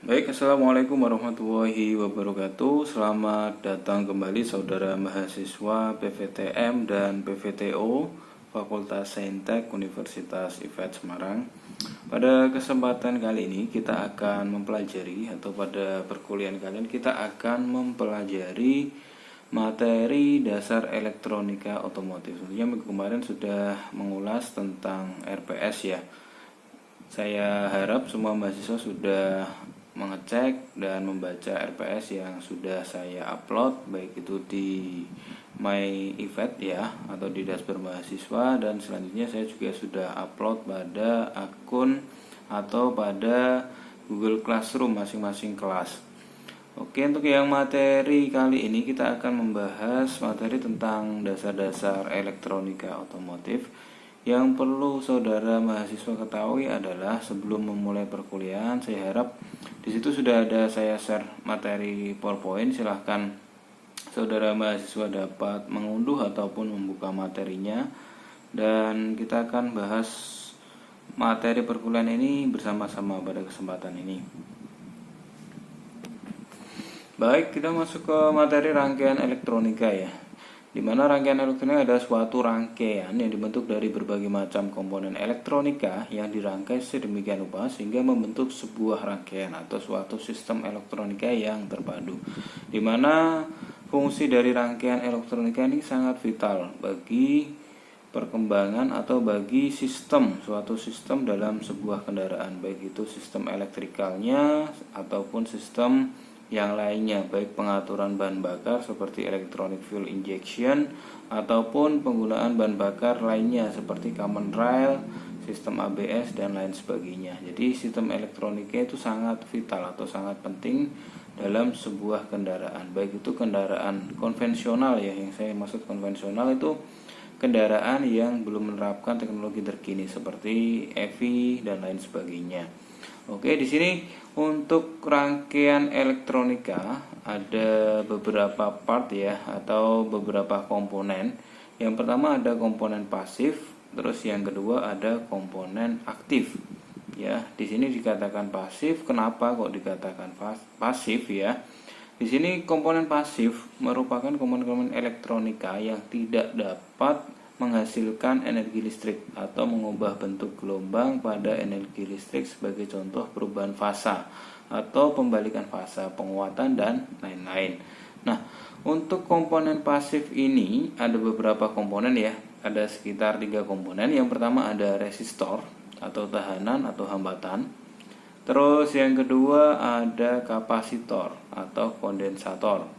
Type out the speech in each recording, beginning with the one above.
Baik, Assalamualaikum warahmatullahi wabarakatuh. Selamat datang kembali saudara mahasiswa PVTM dan PVTO Fakultas Saintek Universitas IFET Semarang. Pada kesempatan kali ini kita akan mempelajari, atau pada perkuliahan kalian kita akan mempelajari materi dasar elektronika otomotif. Tentunya minggu kemarin sudah mengulas tentang RPS ya. Saya harap semua mahasiswa sudah mengecek dan membaca RPS yang sudah saya upload, baik itu di My Event ya, atau di dashboard mahasiswa, dan selanjutnya saya juga sudah upload pada akun atau pada Google Classroom masing-masing kelas. Oke, untuk yang materi kali ini kita akan membahas materi tentang dasar-dasar elektronika otomotif. Yang perlu saudara mahasiswa ketahui adalah sebelum memulai perkuliahan, saya harap di situ sudah ada saya share materi PowerPoint. Silahkan saudara mahasiswa dapat mengunduh ataupun membuka materinya, dan kita akan bahas materi perkuliahan ini bersama-sama pada kesempatan ini. Baik, kita masuk ke materi rangkaian elektronika ya. Di mana rangkaian elektronika adalah suatu rangkaian yang dibentuk dari berbagai macam komponen elektronika yang dirangkai sedemikian rupa sehingga membentuk sebuah rangkaian atau suatu sistem elektronika yang terpadu. Di mana fungsi dari rangkaian elektronika ini sangat vital bagi perkembangan atau bagi suatu sistem dalam sebuah kendaraan, baik itu sistem elektrikalnya ataupun sistem yang lainnya, baik pengaturan bahan bakar seperti electronic fuel injection ataupun penggunaan bahan bakar lainnya seperti common rail, sistem ABS dan lain sebagainya. Jadi sistem elektronika itu sangat vital atau sangat penting dalam sebuah kendaraan, baik itu kendaraan konvensional ya, yang saya maksud konvensional itu kendaraan yang belum menerapkan teknologi terkini seperti EV dan lain sebagainya. Oke, di sini untuk rangkaian elektronika ada beberapa part ya, atau beberapa komponen. Yang pertama ada komponen pasif, terus yang kedua ada komponen aktif. Ya, di sini dikatakan pasif. Kenapa kok dikatakan pasif ya? Di sini komponen pasif merupakan komponen elektronika yang tidak dapat menghasilkan energi listrik atau mengubah bentuk gelombang pada energi listrik, sebagai contoh perubahan fasa atau pembalikan fasa, penguatan dan lain-lain. Nah, untuk komponen pasif ini ada beberapa komponen ya, ada sekitar 3 komponen. Yang pertama ada resistor atau tahanan atau hambatan. Terus yang kedua ada kapasitor atau kondensator.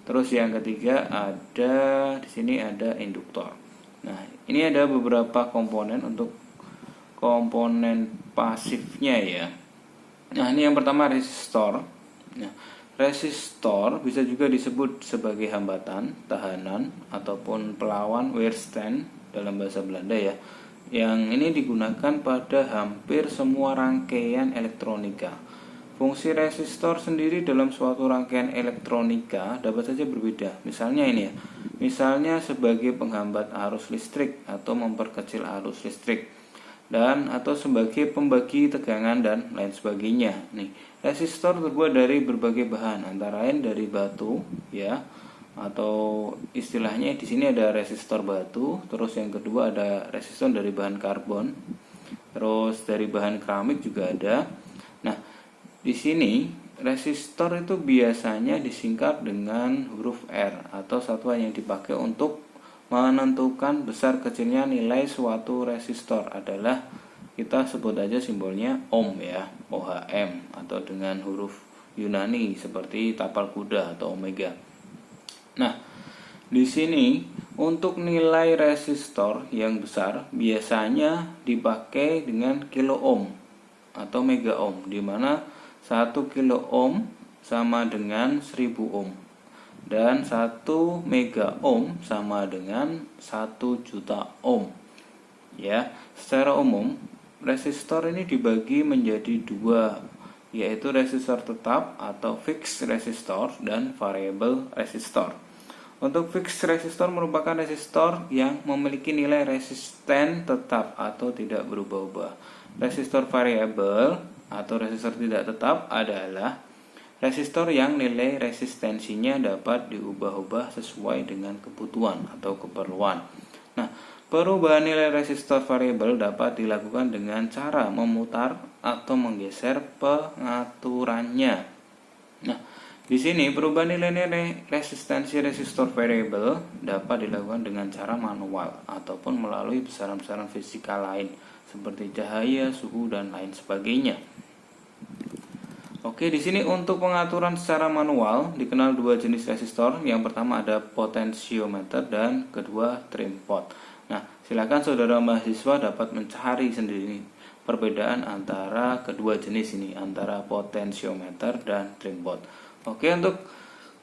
Terus yang ketiga ada di sini ada induktor. Nah, ini ada beberapa komponen untuk komponen pasifnya ya. Nah, ini yang pertama resistor. Nah, resistor bisa juga disebut sebagai hambatan, tahanan, ataupun pelawan, weerstand dalam bahasa Belanda ya. Yang ini digunakan pada hampir semua rangkaian elektronika. Fungsi resistor sendiri dalam suatu rangkaian elektronika dapat saja berbeda. Misalnya ini ya. Misalnya sebagai penghambat arus listrik atau memperkecil arus listrik, dan atau sebagai pembagi tegangan dan lain sebagainya. Nih, resistor terbuat dari berbagai bahan, antara lain dari batu ya, atau istilahnya di sini ada resistor batu, terus yang kedua ada resistor dari bahan karbon, terus dari bahan keramik juga ada. Nah, di sini resistor itu biasanya disingkat dengan huruf R atau satuan yang dipakai untuk menentukan besar kecilnya nilai suatu resistor adalah, kita sebut aja simbolnya ohm ya, OHM, atau dengan huruf Yunani seperti tapal kuda atau omega. Nah, di sini untuk nilai resistor yang besar biasanya dipakai dengan kilo ohm atau mega ohm, di mana 1 kilo ohm sama dengan 1000 ohm dan 1 mega ohm sama dengan 1 juta ohm. Ya, secara umum resistor ini dibagi menjadi 2, yaitu resistor tetap atau fixed resistor dan variable resistor. Untuk fixed resistor merupakan resistor yang memiliki nilai resisten tetap atau tidak berubah-ubah. Resistor variabel atau resistor tidak tetap adalah resistor yang nilai resistensinya dapat diubah-ubah sesuai dengan kebutuhan atau keperluan. Nah, perubahan nilai resistor variabel dapat dilakukan dengan cara memutar atau menggeser pengaturannya. Nah, di sini perubahan nilai-nilai resistensi resistor variabel dapat dilakukan dengan cara manual ataupun melalui besaran-besaran fisika lain seperti cahaya, suhu, dan lain sebagainya. Oke, di sini untuk pengaturan secara manual dikenal dua jenis resistor. Yang pertama ada potensiometer dan kedua trim pot. Nah, silakan saudara mahasiswa dapat mencari sendiri perbedaan antara kedua jenis ini, antara potensiometer dan trim pot. Oke, untuk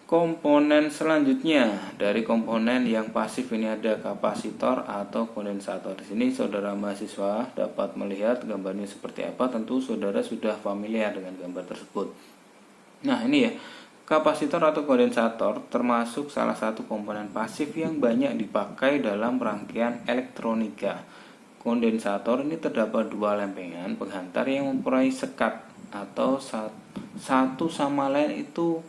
komponen selanjutnya dari komponen yang pasif ini ada kapasitor atau kondensator. Di sini saudara mahasiswa dapat melihat gambarnya seperti apa. Tentu saudara sudah familiar dengan gambar tersebut. Nah, ini ya, kapasitor atau kondensator termasuk salah satu komponen pasif yang banyak dipakai dalam rangkaian elektronika. Kondensator ini terdapat dua lempengan penghantar yang mempunyai sekat atau satu sama lain itu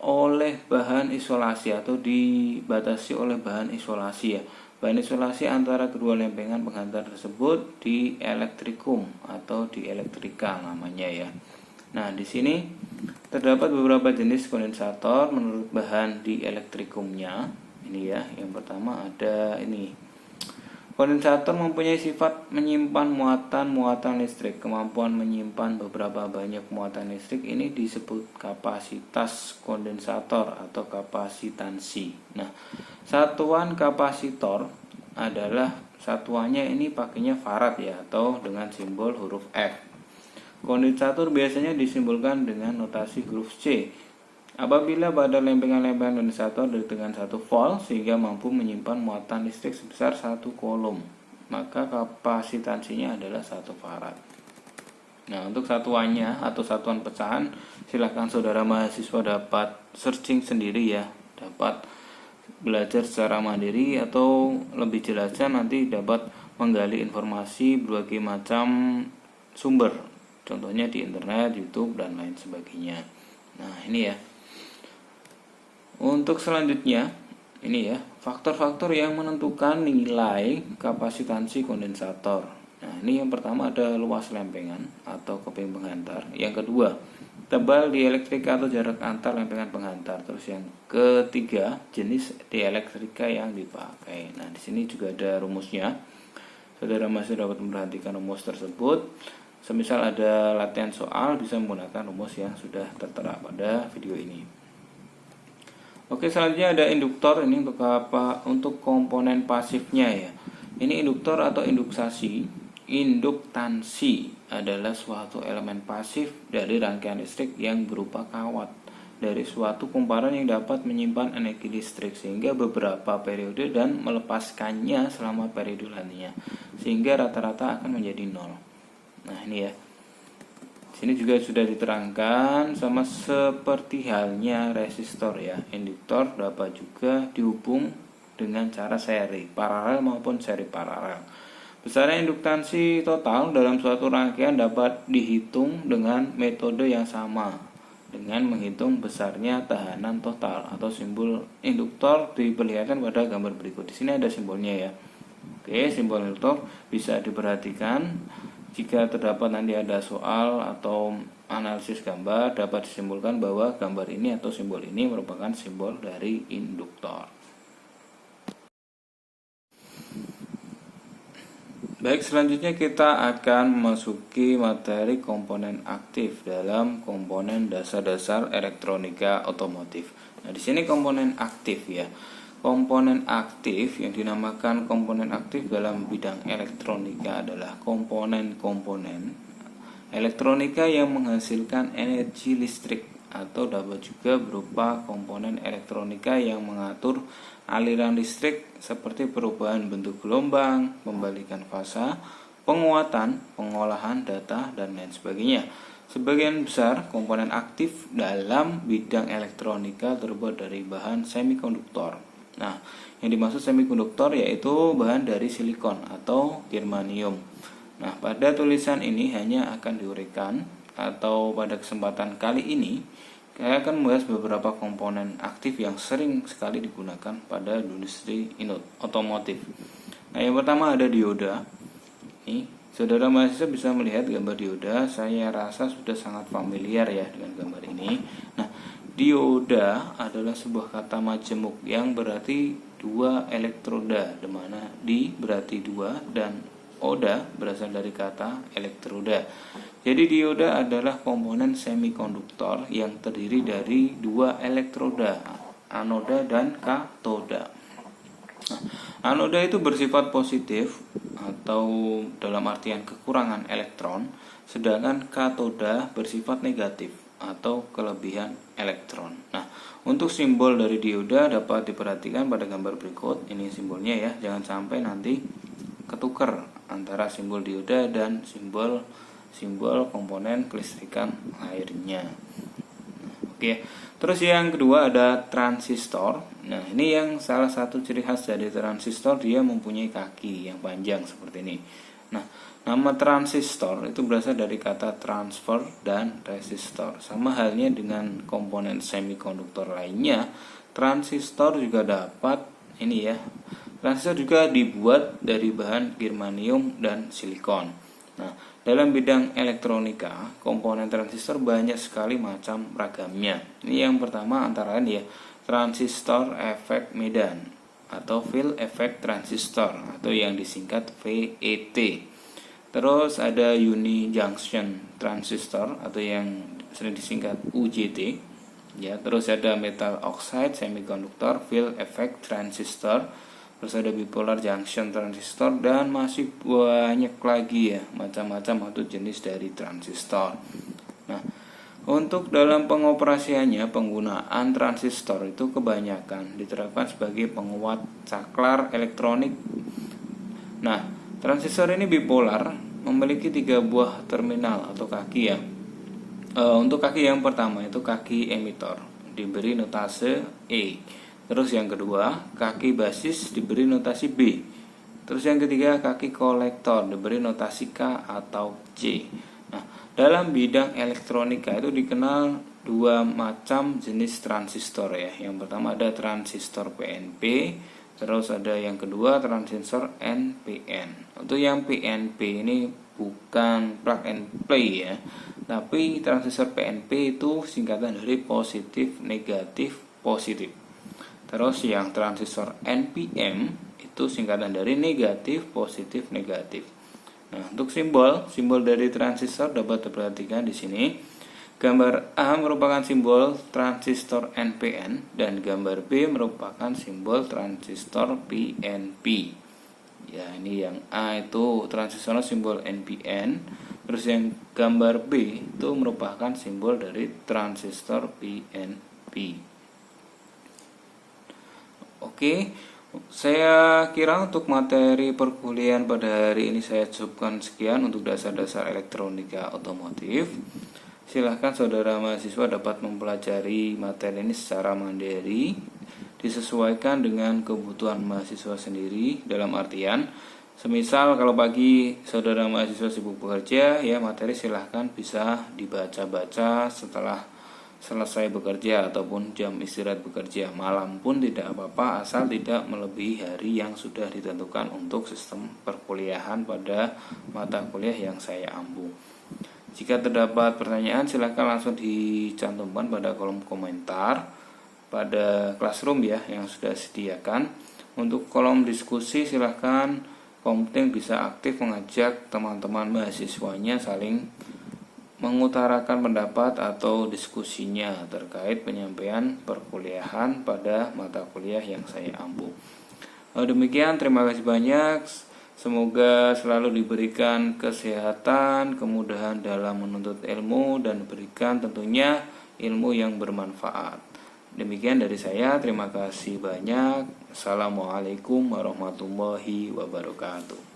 oleh bahan isolasi atau dibatasi oleh bahan isolasi ya. Bahan isolasi antara kedua lempengan penghantar tersebut di elektrikum atau di elektrika namanya ya. Nah, di sini terdapat beberapa jenis kondensator menurut bahan di elektrikumnya. Ini ya, yang pertama ada ini. Kondensator mempunyai sifat menyimpan muatan listrik. Kemampuan menyimpan beberapa banyak muatan listrik ini disebut kapasitas kondensator atau kapasitansi. Nah, satuan kapasitor adalah satuannya ini pakainya farad ya, atau dengan simbol huruf F. Kondensator biasanya disimbolkan dengan notasi huruf C. Apabila pada lempengan-lempengan kondensator dengan 1 volt sehingga mampu menyimpan muatan listrik sebesar 1 coulomb, maka kapasitansinya adalah 1 farad. Nah, untuk satuannya atau satuan pecahan silahkan saudara mahasiswa dapat searching sendiri ya, dapat belajar secara mandiri atau lebih jelasnya nanti dapat menggali informasi berbagai macam sumber, contohnya di internet, YouTube, dan lain sebagainya. Nah, ini ya. Untuk selanjutnya, ini ya, faktor-faktor yang menentukan nilai kapasitansi kondensator. Nah, ini yang pertama ada luas lempengan atau keping penghantar. Yang kedua, tebal dieлекtrika atau jarak antar lempengan penghantar. Terus yang ketiga, jenis dieлекtrika yang dipakai. Nah, di sini juga ada rumusnya. Saudara masih dapat memperhatikan rumus tersebut. Semisal ada latihan soal, bisa menggunakan rumus yang sudah tertera pada video ini. Oke, selanjutnya ada induktor. Ini untuk apa? Untuk komponen pasifnya ya. Ini induktor atau induksasi. Induktansi adalah suatu elemen pasif dari rangkaian listrik yang berupa kawat dari suatu kumparan yang dapat menyimpan energi listrik sehingga beberapa periode dan melepaskannya selama periode lainnya, sehingga rata-rata akan menjadi nol. Nah, ini ya. Sini juga sudah diterangkan sama seperti halnya resistor ya. Induktor dapat juga dihubung dengan cara seri paralel maupun seri paralel. Besaran induktansi total dalam suatu rangkaian dapat dihitung dengan metode yang sama dengan menghitung besarnya tahanan total atau simbol induktor diperlihatkan pada gambar berikut. Di sini ada simbolnya ya. Oke, simbol induktor bisa diperhatikan. Jika terdapat nanti ada soal atau analisis gambar, dapat disimpulkan bahwa gambar ini atau simbol ini merupakan simbol dari induktor. Baik, selanjutnya kita akan memasuki materi komponen aktif dalam komponen dasar-dasar elektronika otomotif. Nah, di sini komponen aktif ya. Komponen aktif yang dinamakan komponen aktif dalam bidang elektronika adalah komponen-komponen elektronika yang menghasilkan energi listrik atau dapat juga berupa komponen elektronika yang mengatur aliran listrik seperti perubahan bentuk gelombang, pembalikan fasa, penguatan, pengolahan data, dan lain sebagainya. Sebagian besar komponen aktif dalam bidang elektronika terbuat dari bahan semikonduktor. Nah, yang dimaksud semikonduktor yaitu bahan dari silikon atau germanium. Nah, pada tulisan ini hanya akan diuraikan atau pada kesempatan kali ini saya akan membahas beberapa komponen aktif yang sering sekali digunakan pada industri otomotif. Nah, yang pertama ada dioda. Nih, saudara mahasiswa bisa melihat gambar dioda. Saya rasa sudah sangat familiar ya dengan gambar ini. Nah, dioda adalah sebuah kata majemuk yang berarti dua elektroda, di mana di berarti dua dan oda berasal dari kata elektroda. Jadi dioda adalah komponen semikonduktor yang terdiri dari dua elektroda, anoda dan katoda. Nah, anoda itu bersifat positif atau dalam artian kekurangan elektron, sedangkan katoda bersifat negatif atau kelebihan elektron. Nah, untuk simbol dari dioda dapat diperhatikan pada gambar berikut. Ini simbolnya ya, jangan sampai nanti ketukar antara simbol dioda dan simbol komponen kelistrikan lainnya. Oke, terus yang kedua ada transistor. Nah, ini yang salah satu ciri khas dari transistor, dia mempunyai kaki yang panjang seperti ini. Nah, nama transistor itu berasal dari kata transfer dan resistor. Sama halnya dengan komponen semikonduktor lainnya, transistor juga dapat ini ya. Transistor juga dibuat dari bahan germanium dan silikon. Nah, dalam bidang elektronika, komponen transistor banyak sekali macam ragamnya. Ini yang pertama antara lain ya, transistor efek medan atau field effect transistor atau yang disingkat FET. Terus ada uni junction transistor atau yang sering disingkat UJT. Ya, terus ada metal oxide semiconductor field effect transistor. Terus ada bipolar junction transistor dan masih banyak lagi ya macam-macam atau jenis dari transistor. Nah, untuk dalam pengoperasiannya penggunaan transistor itu kebanyakan diterapkan sebagai penguat saklar elektronik. Nah, transistor ini bipolar, memiliki 3 buah terminal atau kaki ya. Untuk kaki yang pertama itu kaki emitor, diberi notase E. Terus yang kedua, kaki basis diberi notasi B. Terus yang ketiga, kaki kolektor diberi notasi K atau C. Nah, dalam bidang elektronika itu dikenal 2 macam jenis transistor ya. Yang pertama ada transistor PNP, terus ada yang kedua transistor NPN. Untuk yang PNP ini bukan plug and play ya, tapi transistor PNP itu singkatan dari positif, negatif, positif. Terus yang transistor NPN itu singkatan dari negatif, positif, negatif. Nah, untuk simbol dari transistor dapat diperhatikan di sini. Gambar A merupakan simbol transistor NPN dan gambar B merupakan simbol transistor PNP. Ya, ini yang A itu transistor simbol NPN, terus yang gambar B itu merupakan simbol dari transistor PNP. Oke, saya kira untuk materi perkuliahan pada hari ini saya cukupkan sekian untuk dasar-dasar elektronika otomotif. Silahkan saudara mahasiswa dapat mempelajari materi ini secara mandiri, disesuaikan dengan kebutuhan mahasiswa sendiri. Dalam artian, semisal kalau pagi saudara mahasiswa sibuk bekerja, ya materi silahkan bisa dibaca-baca setelah selesai bekerja ataupun jam istirahat bekerja. Malam pun tidak apa-apa asal tidak melebihi hari yang sudah ditentukan untuk sistem perkuliahan pada mata kuliah yang saya ampu. Jika terdapat pertanyaan silakan langsung dicantumkan pada kolom komentar pada classroom ya yang sudah disediakan. Untuk kolom diskusi silakan Komting bisa aktif mengajak teman-teman mahasiswanya saling mengutarakan pendapat atau diskusinya terkait penyampaian perkuliahan pada mata kuliah yang saya ampu. Demikian, terima kasih banyak. Semoga selalu diberikan kesehatan, kemudahan dalam menuntut ilmu, dan diberikan tentunya ilmu yang bermanfaat. Demikian dari saya, terima kasih banyak. Assalamualaikum warahmatullahi wabarakatuh.